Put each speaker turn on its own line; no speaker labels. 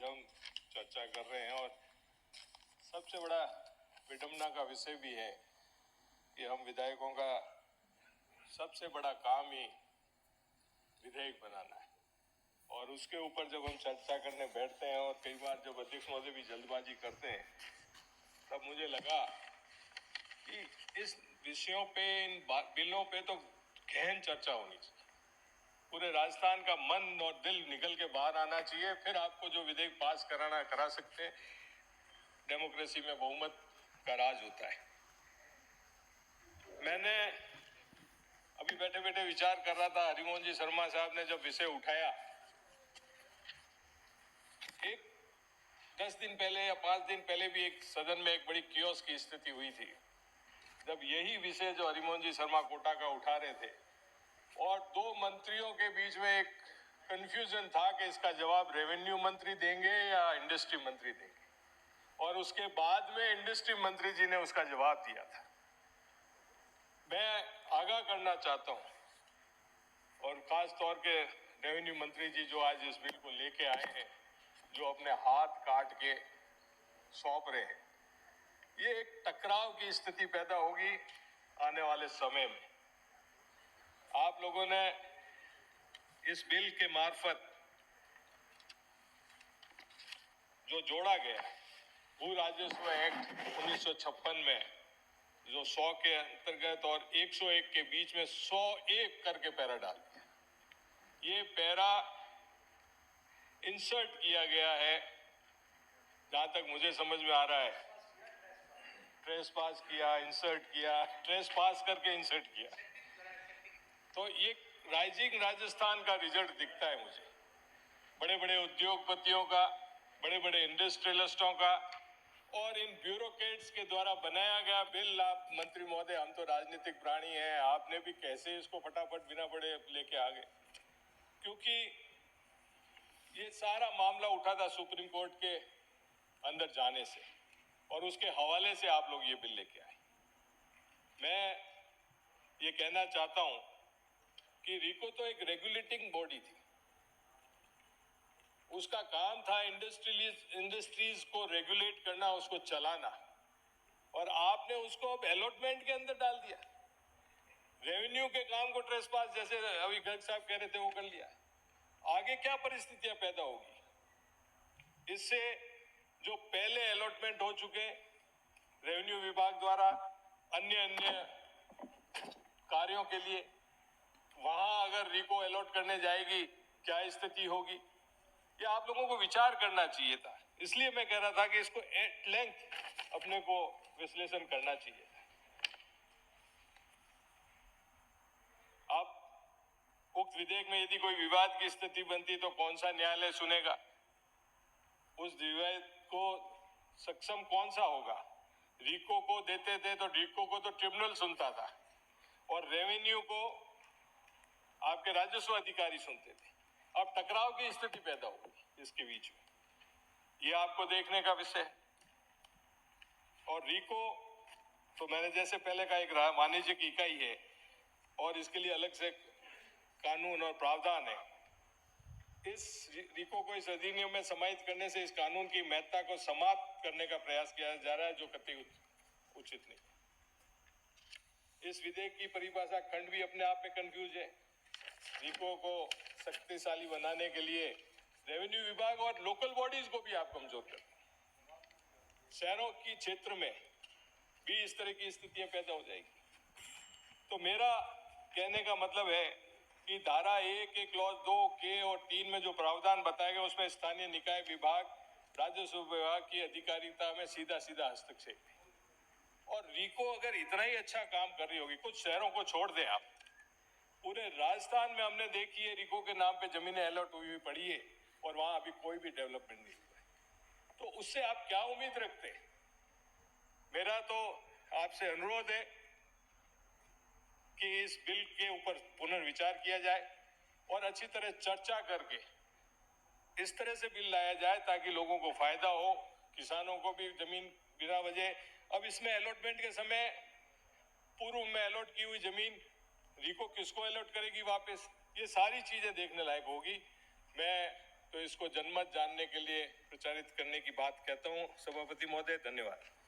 हम चर्चा कर रहे हैं और सबसे बड़ा विडंबना का विषय भी है कि हम विधायकों का सबसे बड़ा काम ही विधेयक बनाना है और उसके ऊपर जब हम चर्चा करने बैठते हैं और कई बार जब अध्यक्ष महोदय भी जल्दबाजी करते हैं तब मुझे लगा कि इस विषयों पे, इन बिलों पे तो गहन चर्चा होनी चाहिए। पूरे राजस्थान का मन और दिल निकल के बाहर आना चाहिए, फिर आपको जो विधेयक पास कराना करा सकते हैं। डेमोक्रेसी में बहुमत का राज होता है। मैंने अभी बैठे बैठे विचार कर रहा था, हरिमोहन जी शर्मा साहब ने जब विषय उठाया, एक 10 दिन पहले या 5 दिन पहले भी एक सदन में एक बड़ी कियोस की स्थिति हुई थी, जब यही विषय जो हरिमोहन जी शर्मा कोटा का उठा रहे थे और दो मंत्रियों के बीच में एक कंफ्यूजन था कि इसका जवाब रेवेन्यू मंत्री देंगे या इंडस्ट्री मंत्री देंगे, और उसके बाद में इंडस्ट्री मंत्री जी ने उसका जवाब दिया था। मैं आगाह करना चाहता हूं और खास तौर के रेवेन्यू मंत्री जी जो आज इस बिल को लेके आए हैं, जो अपने हाथ काट के सौंप रहे हैं, ये एक टकराव की स्थिति पैदा होगी आने वाले समय में। आप लोगों ने इस बिल के मार्फत जो जोड़ा गया भू राजस्व एक्ट 1956 में जो 100 के अंतर्गत और 101 के बीच में 101 करके पैरा डाल दिया, ये पैरा इंसर्ट किया गया है, जहां तक मुझे समझ में आ रहा है। ट्रेस पास किया, इंसर्ट किया, ट्रेस पास करके इंसर्ट किया, तो ये राइजिंग राजस्थान का रिजल्ट दिखता है मुझे। बड़े बड़े उद्योगपतियों का, बड़े बड़े इंडस्ट्रियलिस्टों का और इन ब्यूरोक्रेट्स के द्वारा बनाया गया बिल। आप मंत्री महोदय, हम तो राजनीतिक प्राणी हैं, आपने भी कैसे इसको फटाफट बिना बड़े लेके आ गए, क्योंकि ये सारा मामला उठा था सुप्रीम कोर्ट के अंदर जाने से और उसके हवाले से आप लोग ये बिल लेके आए। मैं ये कहना चाहता हूं कि रीको तो एक रेगुलेटिंग बॉडी थी, उसका काम था इंडस्ट्रीज को रेगुलेट करना, उसको चलाना, और आपने उसको अब अलॉटमेंट के अंदर डाल दिया। रेवेन्यू के काम को ट्रेस पास, जैसे अभी गर्ग साहब कह रहे थे, वो कर लिया। आगे क्या परिस्थितियां पैदा होगी इससे? जो पहले अलॉटमेंट हो चुके रेवेन्यू विभाग द्वारा अन्य कार्यों के लिए, वहां अगर रीको अलॉट करने जाएगी, क्या स्थिति होगी, ये आप लोगों को विचार करना चाहिए था। इसलिए मैं कह रहा था कि इसको एट लेंथ अपने को विश्लेषण करना चाहिए। अब उक्त विधेयक में यदि कोई विवाद की स्थिति बनती तो कौन सा न्यायालय सुनेगा? उस विवाद को सक्षम कौन सा होगा? रीको को देते थे तो रीको को तो ट्रिब्यूनल सुनता था और रेवेन्यू को आपके राजस्व अधिकारी सुनते थे। अब टकराव की स्थिति पैदा होगी इसके बीच में, ये आपको देखने का विषय है। और रीको तो मैंने जैसे पहले कहा, एक वाणिज्यिक इकाई है और इसके लिए अलग से कानून और प्रावधान है। इस रीको को इस अधिनियम में समाहित करने से इस कानून की महत्ता को समाप्त करने का प्रयास किया जा रहा है, जो कतई उचित नहीं। इस विधेयक की परिभाषा खंड भी अपने आप में कंफ्यूज है। रीको को शक्तिशाली बनाने के लिए रेवेन्यू विभाग और लोकल बॉडीज को भी आप कमजोर करते हैं। शहरों की क्षेत्र में भी इस तरह की स्थितियां पैदा हो जाएगी। तो मेरा कहने का मतलब है कि धारा 1 के क्लॉज 2 के और 3 में जो प्रावधान बताए गए, उसमें स्थानीय निकाय विभाग, राजस्व विभाग की अधिकारिता में सीधा हस्तक्षेप है। और रीको अगर इतना ही अच्छा काम कर रही होगी, कुछ शहरों को छोड़ दें आप, पूरे राजस्थान में हमने देखी है रीको के नाम पे जमीनें अलॉट हुई पड़ी है और वहां अभी कोई भी डेवलपमेंट नहीं हुआ है। तो उससे आप क्या उम्मीद रखते हैं? मेरा तो आपसे अनुरोध है कि इस बिल के ऊपर पुनर्विचार किया जाए और अच्छी तरह चर्चा करके इस तरह से बिल लाया जाए ताकि लोगों को फायदा हो, किसानों को भी जमीन बिना वजह। अब इसमें अलॉटमेंट के समय पूर्व में अलॉट की हुई जमीन रीको किसको अलॉट करेगी वापस, ये सारी चीजें देखने लायक होगी। मैं तो इसको जनमत जानने के लिए प्रचारित करने की बात कहता हूं। सभापति महोदय, धन्यवाद।